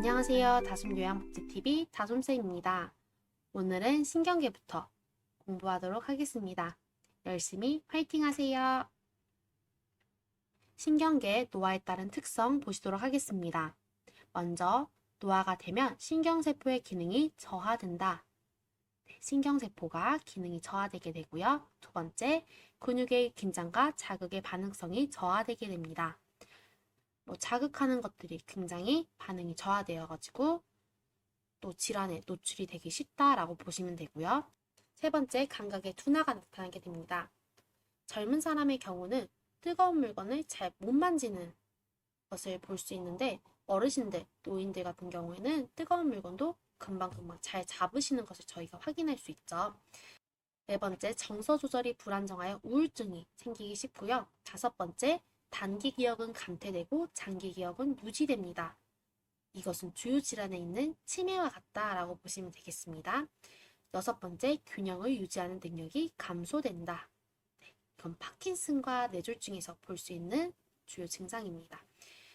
안녕하세요. 다솜요양복지TV 다솜쌤입니다. 오늘은 신경계부터 공부하도록 하겠습니다. 열심히 화이팅 하세요. 신경계의 노화에 따른 특성 보시도록 하겠습니다. 먼저 노화가 되면 신경세포의 기능이 저하된다. 신경세포가 기능이 저하되게 되고요. 두 번째, 근육의 긴장과 자극의 반응성이 저하되게 됩니다. 자극하는 것들이 굉장히 반응이 저하되어가지고 또 질환에 노출이 되기 쉽다라고 보시면 되고요. 세 번째, 감각의 둔화가 나타나게 됩니다. 젊은 사람의 경우는 뜨거운 물건을 잘 못 만지는 것을 볼 수 있는데 어르신들, 노인들 같은 경우에는 뜨거운 물건도 금방금방 잘 잡으시는 것을 저희가 확인할 수 있죠. 네 번째, 정서 조절이 불안정하여 우울증이 생기기 쉽고요. 다섯 번째, 단기 기억은 감퇴되고 장기 기억은 유지됩니다. 이것은 주요 질환에 있는 치매와 같다라고 보시면 되겠습니다. 여섯 번째, 균형을 유지하는 능력이 감소된다. 이건 파킨슨과 뇌졸중에서 볼 수 있는 주요 증상입니다.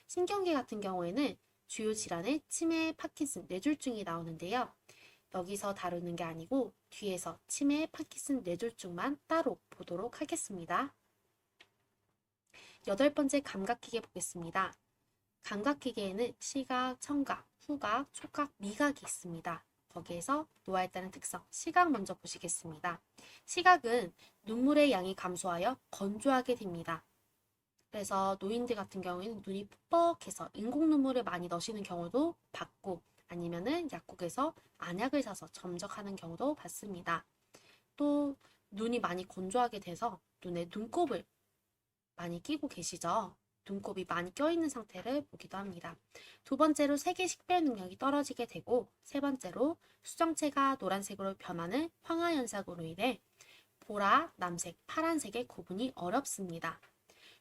신경계 같은 경우에는 주요 질환에 치매, 파킨슨, 뇌졸중이 나오는데요. 여기서 다루는 게 아니고 뒤에서 치매, 파킨슨, 뇌졸중만 따로 보도록 하겠습니다. 여덟 번째, 감각기계 보겠습니다. 감각기계에는 시각, 청각, 후각, 촉각, 미각이 있습니다. 거기에서 노화에 따른 특성, 시각 먼저 보시겠습니다. 시각은 눈물의 양이 감소하여 건조하게 됩니다. 그래서 노인들 같은 경우에는 눈이 뻑뻑해서 인공 눈물을 많이 넣으시는 경우도 봤고 아니면은 약국에서 안약을 사서 점적하는 경우도 봤습니다. 또 눈이 많이 건조하게 돼서 눈에 눈곱을 많이 끼고 계시죠? 눈곱이 많이 껴있는 상태를 보기도 합니다. 두 번째로 세계 식별 능력이 떨어지게 되고 세 번째로 수정체가 노란색으로 변하는 황화 현상으로 인해 보라, 남색, 파란색의 구분이 어렵습니다.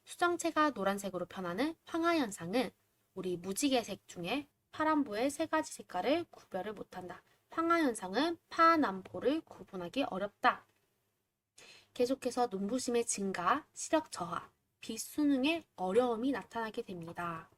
수정체가 노란색으로 변하는 황화 현상은 우리 무지개색 중에 파란보의 세 가지 색깔을 구별을 못한다. 황화 현상은 파남보를 구분하기 어렵다. 계속해서 눈부심의 증가, 시력 저하, 빛수능에 어려움이 나타나게 됩니다.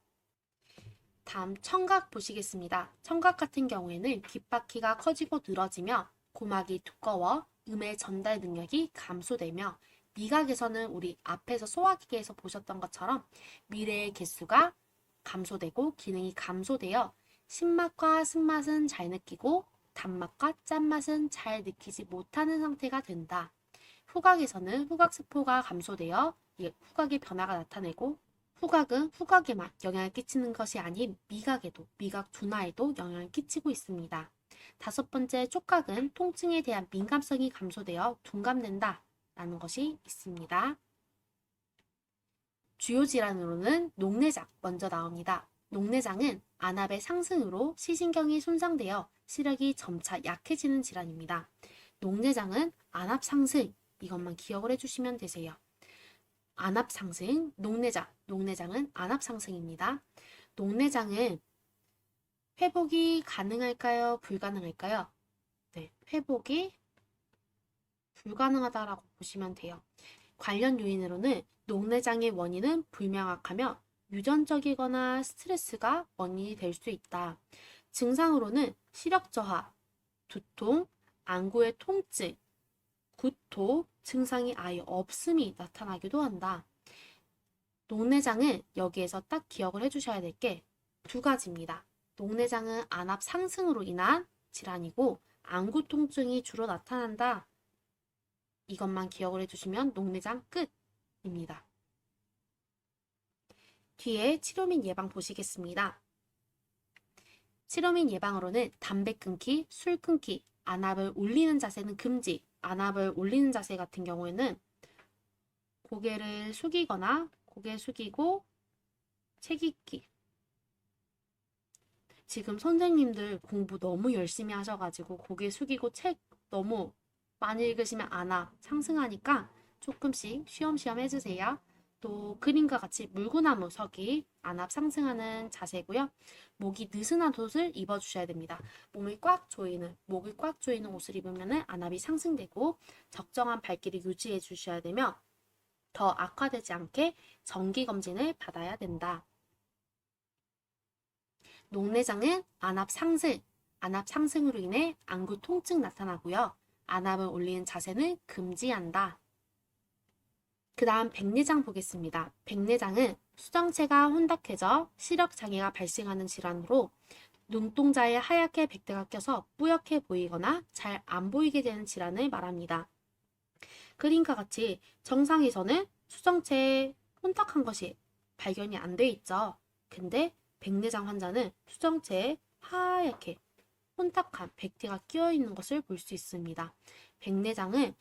다음 청각 보시겠습니다. 청각 같은 경우에는 귓바퀴가 커지고 늘어지며 고막이 두꺼워 음의 전달 능력이 감소되며 미각에서는 우리 앞에서 소화기계에서 보셨던 것처럼 미래의 개수가 감소되고 기능이 감소되어 신맛과 쓴맛은 잘 느끼고 단맛과 짠맛은 잘 느끼지 못하는 상태가 된다. 후각에서는 후각세포가 감소되어 후각의 변화가 나타내고 후각은 후각에만 영향을 끼치는 것이 아닌 미각에도 미각 둔화에도 영향을 끼치고 있습니다. 다섯 번째, 촉각은 통증에 대한 민감성이 감소되어 둔감된다 라는 것이 있습니다. 주요 질환으로는 녹내장 먼저 나옵니다. 녹내장은 안압의 상승으로 시신경이 손상되어 시력이 점차 약해지는 질환입니다. 녹내장은 안압 상승, 이것만 기억을 해주시면 되세요. 안압 상승, 녹내장, 녹내장은 안압 상승입니다. 녹내장은 회복이 가능할까요? 불가능할까요? 네, 회복이 불가능하다라고 보시면 돼요. 관련 요인으로는 녹내장의 원인은 불명확하며 유전적이거나 스트레스가 원인이 될 수 있다. 증상으로는 시력 저하, 두통, 안구의 통증, 구토, 증상이 아예 없음이 나타나기도 한다. 녹내장은 여기에서 딱 기억을 해주셔야 될 게 두 가지입니다. 녹내장은 안압 상승으로 인한 질환이고 안구 통증이 주로 나타난다. 이것만 기억을 해주시면 녹내장 끝입니다. 뒤에 치료 및 예방 보시겠습니다. 치료 및 예방으로는 담배 끊기, 술 끊기, 안압을 올리는 자세는 금지. 안압을 올리는 자세 같은 경우에는 고개를 숙이거나 고개 숙이고 책 읽기. 지금 선생님들 공부 너무 열심히 하셔가지고 고개 숙이고 책 너무 많이 읽으시면 안압 상승하니까 조금씩 쉬엄쉬엄 해주세요. 또 그림과 같이 물구나무 서기 안압 상승하는 자세고요. 목이 느슨한 옷을 입어주셔야 됩니다. 목을 꽉 조이는 옷을 입으면 안압이 상승되고 적정한 발길을 유지해 주셔야 되며 더 악화되지 않게 정기검진을 받아야 된다. 녹내장은 안압 상승으로 인해 안구 통증 나타나고요. 안압을 올리는 자세는 금지한다. 그 다음 백내장 보겠습니다. 백내장은 수정체가 혼탁해져 시력장애가 발생하는 질환으로 눈동자에 하얗게 백대가 껴서 뿌옇게 보이거나 잘 안 보이게 되는 질환을 말합니다. 그림과 같이 정상에서는 수정체에 혼탁한 것이 발견이 안 돼 있죠. 근데 백내장 환자는 수정체에 하얗게 혼탁한 백태가 끼어 있는 것을 볼 수 있습니다. 백내장은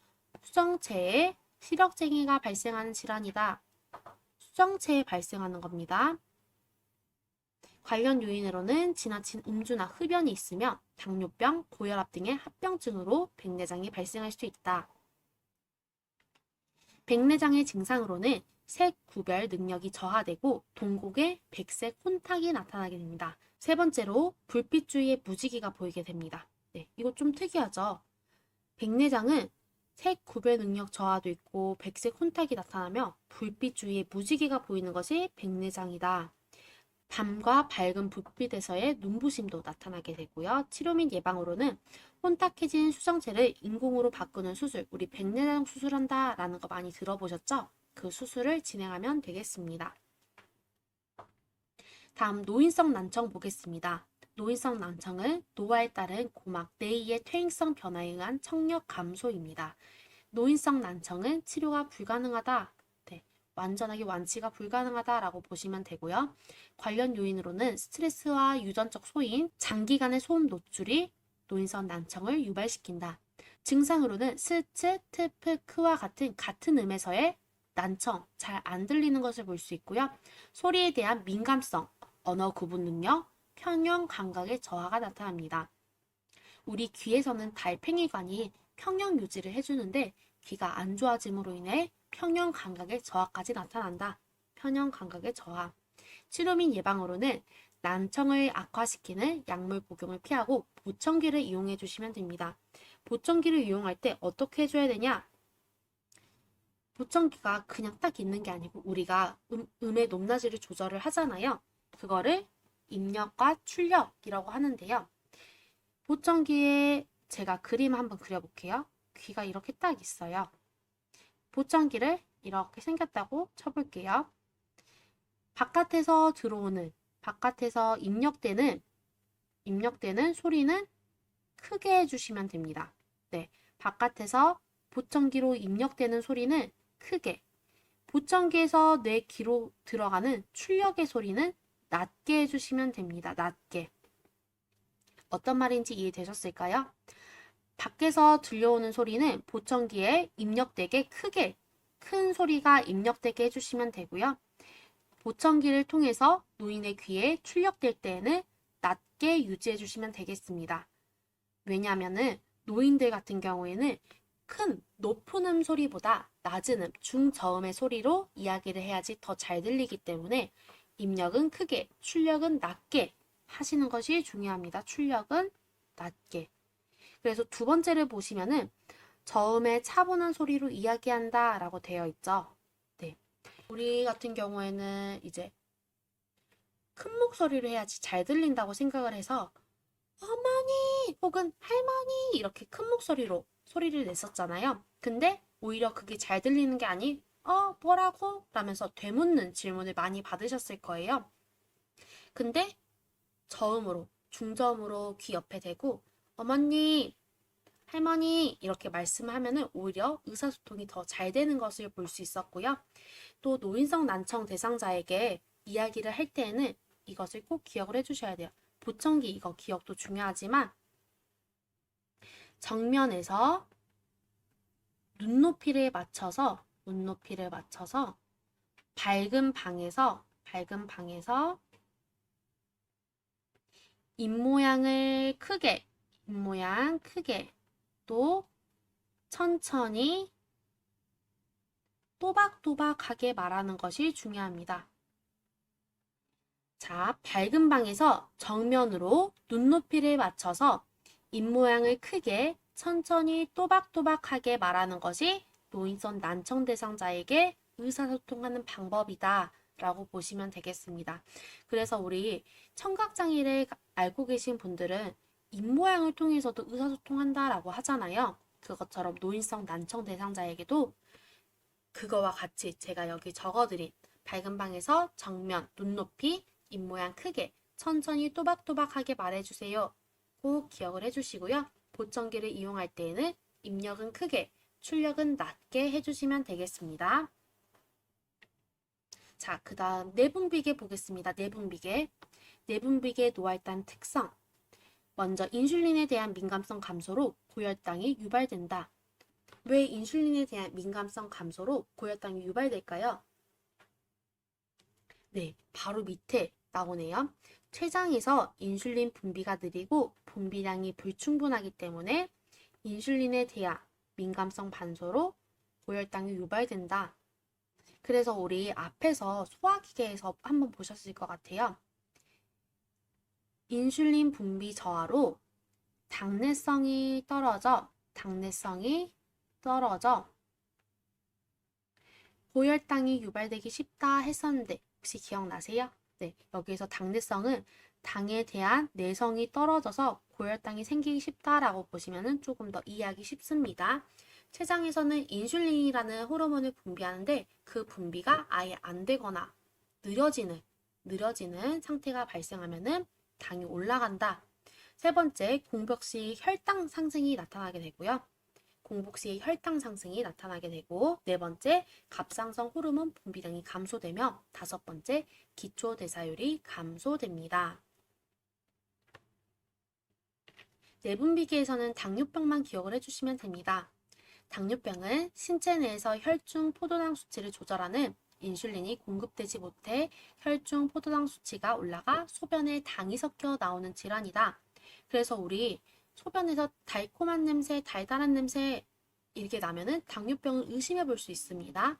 수정체에 시력장애가 발생하는 질환이다. 수정체에 발생하는 겁니다. 관련 요인으로는 지나친 음주나 흡연이 있으면 당뇨병, 고혈압 등의 합병증으로 백내장이 발생할 수 있다. 백내장의 증상으로는 색 구별 능력이 저하되고 동공에 백색 혼탁이 나타나게 됩니다. 세 번째로 불빛 주위에 무지개가 보이게 됩니다. 네, 이거 좀 특이하죠? 백내장은 색 구별 능력 저하도 있고 백색 혼탁이 나타나며 불빛 주위에 무지개가 보이는 것이 백내장이다. 밤과 밝은 불빛에서의 눈부심도 나타나게 되고요. 치료 및 예방으로는 혼탁해진 수정체를 인공으로 바꾸는 수술, 우리 백내장 수술한다 라는 거 많이 들어보셨죠? 그 수술을 진행하면 되겠습니다. 다음 노인성 난청 보겠습니다. 노인성 난청은 노화에 따른 고막 내이의 퇴행성 변화에 의한 청력 감소입니다. 노인성 난청은 치료가 불가능하다. 완전하게 완치가 불가능하다라고 보시면 되고요. 관련 요인으로는 스트레스와 유전적 소인, 장기간의 소음 노출이 노인성 난청을 유발시킨다. 증상으로는 스츠, 트프, 크와 같은 음에서의 난청, 잘 안 들리는 것을 볼 수 있고요. 소리에 대한 민감성, 언어 구분 능력, 평형 감각의 저하가 나타납니다. 우리 귀에서는 달팽이관이 평형 유지를 해주는데 귀가 안 좋아짐으로 인해 평형 감각의 저하까지 나타난다. 평형 감각의 저하. 치료 및 예방으로는 난청을 악화시키는 약물 복용을 피하고 보청기를 이용해 주시면 됩니다. 보청기를 이용할 때 어떻게 해줘야 되냐? 보청기가 그냥 딱 있는 게 아니고 우리가 음의 높낮이를 조절을 하잖아요. 그거를 입력과 출력이라고 하는데요. 보청기에 제가 그림 한번 그려볼게요. 귀가 이렇게 딱 있어요. 보청기를 이렇게 생겼다고 쳐볼게요. 바깥에서 입력되는 소리는 크게 해주시면 됩니다. 네, 바깥에서 보청기로 입력되는 소리는 크게, 보청기에서 내 귀로 들어가는 출력의 소리는 낮게 해주시면 됩니다. 낮게. 어떤 말인지 이해되셨을까요? 밖에서 들려오는 소리는 보청기에 입력되게 크게, 큰 소리가 입력되게 해주시면 되고요. 보청기를 통해서 노인의 귀에 출력될 때에는 낮게 유지해 주시면 되겠습니다. 왜냐하면 노인들 같은 경우에는 높은 음 소리보다 낮은 음, 중저음의 소리로 이야기를 해야지 더 잘 들리기 때문에 입력은 크게, 출력은 낮게 하시는 것이 중요합니다. 출력은 낮게. 그래서 두 번째를 보시면은 저음의 차분한 소리로 이야기한다 라고 되어 있죠. 네. 우리 같은 경우에는 이제 큰 목소리로 해야지 잘 들린다고 생각을 해서 어머니 혹은 할머니 이렇게 큰 목소리로 소리를 냈었잖아요. 근데 오히려 그게 잘 들리는 게 아닌 뭐라고? 라면서 되묻는 질문을 많이 받으셨을 거예요. 근데 저음으로, 중저음으로 귀 옆에 대고 어머니, 할머니 이렇게 말씀하면은 오히려 의사소통이 더 잘 되는 것을 볼 수 있었고요. 또 노인성 난청 대상자에게 이야기를 할 때에는 이것을 꼭 기억을 해주셔야 돼요. 보청기 이거 기억도 중요하지만 정면에서 눈높이를 맞춰서 밝은 방에서 입모양 크게 또 천천히 또박또박하게 말하는 것이 중요합니다. 자, 밝은 방에서 정면으로 눈높이를 맞춰서 입모양을 크게 천천히 또박또박하게 말하는 것이 노인성 난청 대상자에게 의사소통하는 방법이다 라고 보시면 되겠습니다. 그래서 우리 청각장애를 알고 계신 분들은 입모양을 통해서도 의사소통한다라고 하잖아요. 그것처럼 노인성 난청 대상자에게도 그거와 같이 제가 여기 적어드린 밝은 방에서 정면, 눈높이, 입모양 크게 천천히 또박또박하게 말해주세요. 꼭 기억을 해주시고요. 보청기를 이용할 때에는 입력은 크게, 출력은 낮게 해주시면 되겠습니다. 자, 그 다음 내분비계 보겠습니다. 내분비계. 내분비계 노알단 특성. 먼저 인슐린에 대한 민감성 감소로 고혈당이 유발된다. 왜 인슐린에 대한 민감성 감소로 고혈당이 유발될까요? 네, 바로 밑에 나오네요. 췌장에서 인슐린 분비가 느리고 분비량이 불충분하기 때문에 인슐린에 대한 민감성 반소로 고혈당이 유발된다. 그래서 우리 앞에서 소화기계에서 한번 보셨을 것 같아요. 인슐린 분비 저하로 당내성이 떨어져 고혈당이 유발되기 쉽다 했었는데 혹시 기억나세요? 네, 여기에서 당내성은 당에 대한 내성이 떨어져서 고혈당이 생기기 쉽다라고 보시면 조금 더 이해하기 쉽습니다. 췌장에서는 인슐린이라는 호르몬을 분비하는데 그 분비가 아예 안 되거나 느려지는 상태가 발생하면은 당이 올라간다. 세 번째, 공복 시 혈당 상승이 나타나게 되고요. 공복 시 혈당 상승이 나타나게 되고, 네 번째, 갑상선 호르몬 분비량이 감소되며, 다섯 번째, 기초 대사율이 감소됩니다. 내분비계에서는 당뇨병만 기억을 해주시면 됩니다. 당뇨병은 신체 내에서 혈중 포도당 수치를 조절하는 인슐린이 공급되지 못해 혈중 포도당 수치가 올라가 소변에 당이 섞여 나오는 질환이다. 그래서 우리 소변에서 달콤한 냄새, 달달한 냄새 이렇게 나면은 당뇨병을 의심해 볼 수 있습니다.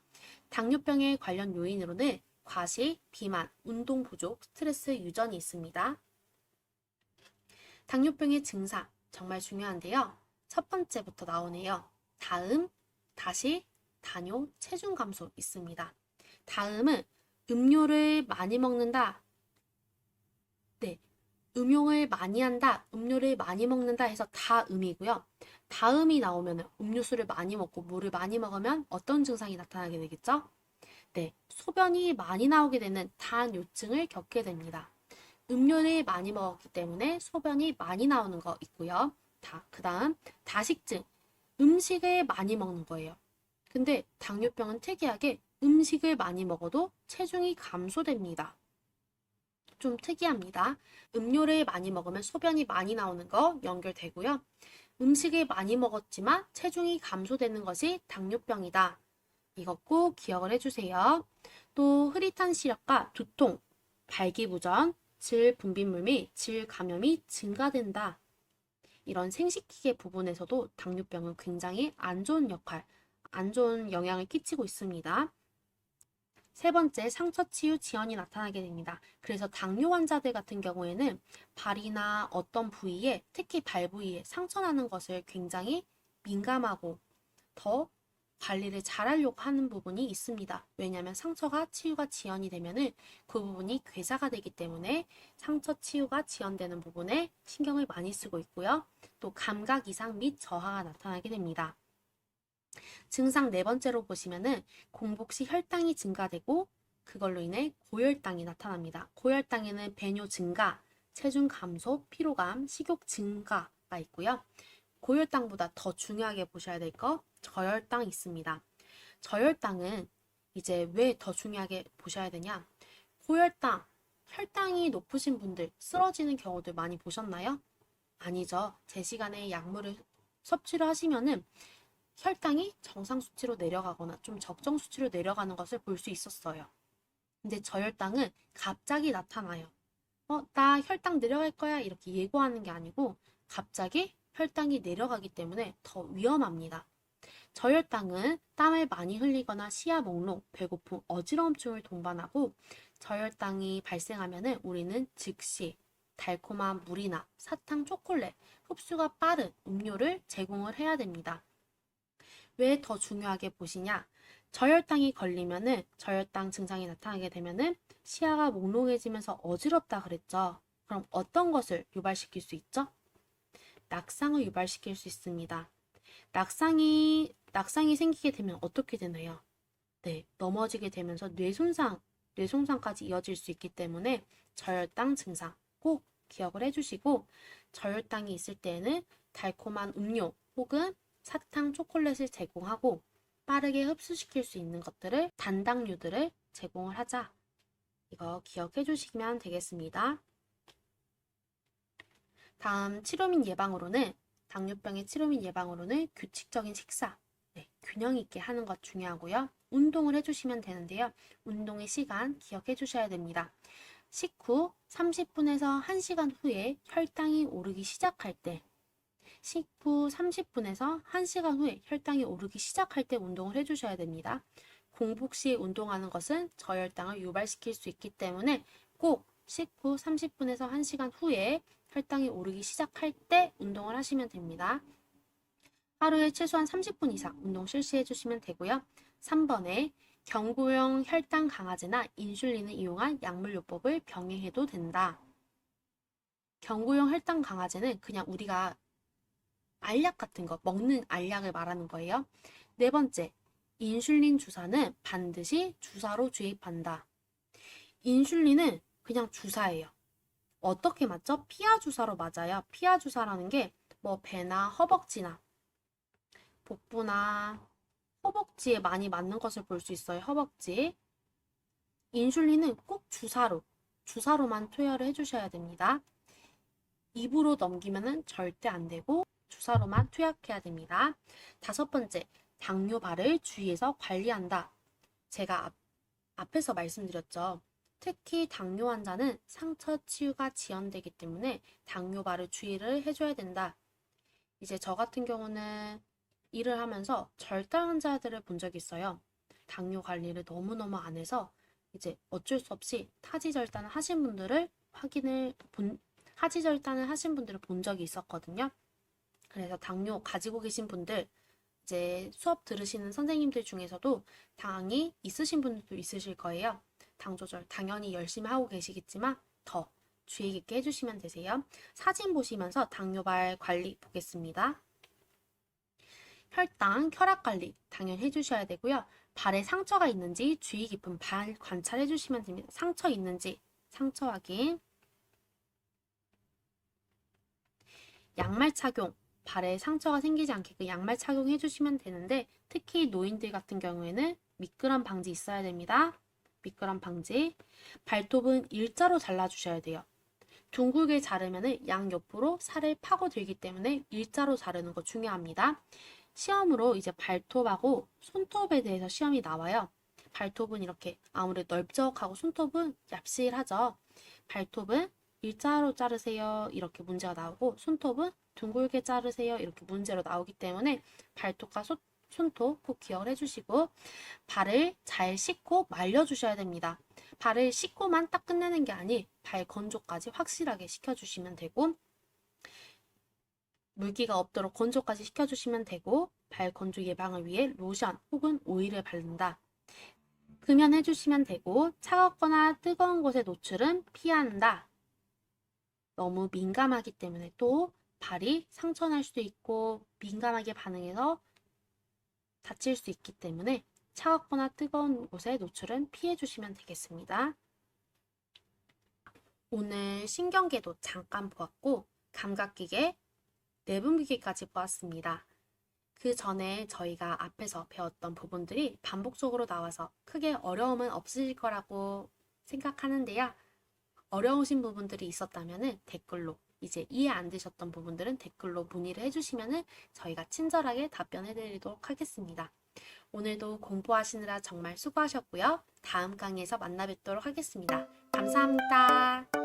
당뇨병의 관련 요인으로는 과식, 비만, 운동 부족, 스트레스 유전이 있습니다. 당뇨병의 증상 정말 중요한데요. 첫 번째부터 나오네요. 다음, 다식, 단요, 체중 감소 있습니다. 다음은 음료를 많이 먹는다. 네, 음용을 많이 한다, 음료를 많이 먹는다 해서 다음이고요. 다음이 나오면 음료수를 많이 먹고 물을 많이 먹으면 어떤 증상이 나타나게 되겠죠? 네, 소변이 많이 나오게 되는 단요증을 겪게 됩니다. 음료를 많이 먹었기 때문에 소변이 많이 나오는 거 있고요. 그 다음 다식증, 음식을 많이 먹는 거예요. 근데 당뇨병은 특이하게 음식을 많이 먹어도 체중이 감소됩니다. 좀 특이합니다. 음료를 많이 먹으면 소변이 많이 나오는 거 연결되고요. 음식을 많이 먹었지만 체중이 감소되는 것이 당뇨병이다. 이거 꼭 기억을 해주세요. 또 흐릿한 시력과 두통, 발기부전, 질 분비물 및 질 감염이 증가된다. 이런 생식기계 부분에서도 당뇨병은 굉장히 안 좋은 영향을 끼치고 있습니다. 세 번째, 상처 치유 지연이 나타나게 됩니다. 그래서 당뇨 환자들 같은 경우에는 발이나 어떤 부위에, 특히 발 부위에 상처 나는 것을 굉장히 민감하고 더 관리를 잘하려고 하는 부분이 있습니다. 왜냐하면 상처가 치유가 지연이 되면은 그 부분이 괴사가 되기 때문에 상처 치유가 지연되는 부분에 신경을 많이 쓰고 있고요. 또 감각 이상 및 저하가 나타나게 됩니다. 증상 네 번째로 보시면은 공복 시 혈당이 증가되고 그걸로 인해 고혈당이 나타납니다. 고혈당에는 배뇨 증가, 체중 감소, 피로감, 식욕 증가가 있고요. 고혈당보다 더 중요하게 보셔야 될 거 저혈당 있습니다. 저혈당은 이제 왜 더 중요하게 보셔야 되냐? 고혈당, 혈당이 높으신 분들 쓰러지는 경우들 많이 보셨나요? 아니죠. 제 시간에 약물을 섭취를 하시면은 혈당이 정상 수치로 내려가거나 좀 적정 수치로 내려가는 것을 볼 수 있었어요. 근데 저혈당은 갑자기 나타나요. 나 혈당 내려갈 거야 이렇게 예고하는 게 아니고 갑자기 혈당이 내려가기 때문에 더 위험합니다. 저혈당은 땀을 많이 흘리거나 시야 몽롱, 배고픔, 어지러움증을 동반하고 저혈당이 발생하면 우리는 즉시 달콤한 물이나 사탕, 초콜릿, 흡수가 빠른 음료를 제공을 해야 됩니다. 왜 더 중요하게 보시냐? 저혈당이 걸리면은 저혈당 증상이 나타나게 되면은 시야가 몽롱해지면서 어지럽다 그랬죠. 그럼 어떤 것을 유발시킬 수 있죠? 낙상을 유발시킬 수 있습니다. 낙상이 생기게 되면 어떻게 되나요? 네, 넘어지게 되면서 뇌손상까지 이어질 수 있기 때문에 저혈당 증상 꼭 기억을 해주시고, 저혈당이 있을 때에는 달콤한 음료 혹은 사탕, 초콜릿을 제공하고 빠르게 흡수시킬 수 있는 것들을, 단당류들을 제공을 하자. 이거 기억해 주시면 되겠습니다. 다음 당뇨병의 치료 및 예방으로는 규칙적인 식사, 네, 균형 있게 하는 것 중요하고요. 운동을 해주시면 되는데요. 운동의 시간 기억해 주셔야 됩니다. 식후 30분에서 1시간 후에 혈당이 오르기 시작할 때, 식후 30분에서 1시간 후에 혈당이 오르기 시작할 때 운동을 해주셔야 됩니다. 공복 시에 운동하는 것은 저혈당을 유발시킬 수 있기 때문에 꼭 식후 30분에서 1시간 후에 혈당이 오르기 시작할 때 운동을 하시면 됩니다. 하루에 최소한 30분 이상 운동 실시해 주시면 되고요. 3번에 경구용 혈당 강화제나 인슐린을 이용한 약물요법을 병행해도 된다. 경구용 혈당 강화제는 그냥 우리가 알약 같은 거, 먹는 알약을 말하는 거예요. 네 번째, 인슐린 주사는 반드시 주사로 주입한다. 인슐린은 그냥 주사예요. 어떻게 맞죠? 피하 주사로 맞아요. 피하 주사라는 게 뭐 배나 허벅지나 복부나 허벅지에 많이 맞는 것을 볼 수 있어요. 허벅지. 인슐린은 꼭 주사로만 투여를 해주셔야 됩니다. 입으로 넘기면은 절대 안 되고 주사로만 투약해야 됩니다. 5번째, 당뇨발을 주의해서 관리한다. 제가 앞에서 말씀드렸죠. 특히 당뇨 환자는 상처 치유가 지연되기 때문에 당뇨발을 주의를 해줘야 된다. 이제 저 같은 경우는 일을 하면서 절단 환자들을 본 적이 있어요. 당뇨 관리를 너무너무 안 해서 이제 어쩔 수 없이 타지절단을 하신 분들을 하지절단을 하신 분들을 본 적이 있었거든요. 그래서 당뇨 가지고 계신 분들, 이제 수업 들으시는 선생님들 중에서도 당이 있으신 분들도 있으실 거예요. 당 조절 당연히 열심히 하고 계시겠지만 더 주의 깊게 해주시면 되세요. 사진 보시면서 당뇨발 관리 보겠습니다. 혈당, 혈압 관리 당연히 해주셔야 되고요. 발에 상처가 있는지 주의 깊은 발 관찰해 주시면 됩니다. 상처 있는지 상처 확인. 양말 착용, 발에 상처가 생기지 않게끔 양말 착용해 주시면 되는데, 특히 노인들 같은 경우에는 미끄럼 방지 있어야 됩니다. 미끄럼 방지. 발톱은 일자로 잘라주셔야 돼요. 둥글게 자르면 양옆으로 살을 파고들기 때문에 일자로 자르는 거 중요합니다. 시험으로 이제 발톱하고 손톱에 대해서 시험이 나와요. 발톱은 이렇게 아무래도 넓적하고 손톱은 얍실하죠. 발톱은 일자로 자르세요. 이렇게 문제가 나오고, 손톱은 둥글게 자르세요. 이렇게 문제로 나오기 때문에 발톱과 손톱 꼭 기억을 해주시고, 발을 잘 씻고 말려주셔야 됩니다. 발을 씻고만 딱 끝내는 게 아니 발 건조까지 확실하게 시켜주시면 되고, 물기가 없도록 건조까지 시켜주시면 되고, 발 건조 예방을 위해 로션 혹은 오일을 바른다. 금연해주시면 되고, 차갑거나 뜨거운 곳의 노출은 피한다. 너무 민감하기 때문에 또 발이 상처날 수도 있고 민감하게 반응해서 다칠 수 있기 때문에 차갑거나 뜨거운 곳의 노출은 피해 주시면 되겠습니다. 오늘 신경계도 잠깐 보았고 감각기계, 내분비계까지 보았습니다. 그 전에 저희가 앞에서 배웠던 부분들이 반복적으로 나와서 크게 어려움은 없으실 거라고 생각하는데요. 어려우신 부분들이 있었다면 댓글로, 이제 이해 안 되셨던 부분들은 댓글로 문의를 해주시면 저희가 친절하게 답변해 드리도록 하겠습니다. 오늘도 공부하시느라 정말 수고하셨고요. 다음 강의에서 만나 뵙도록 하겠습니다. 감사합니다.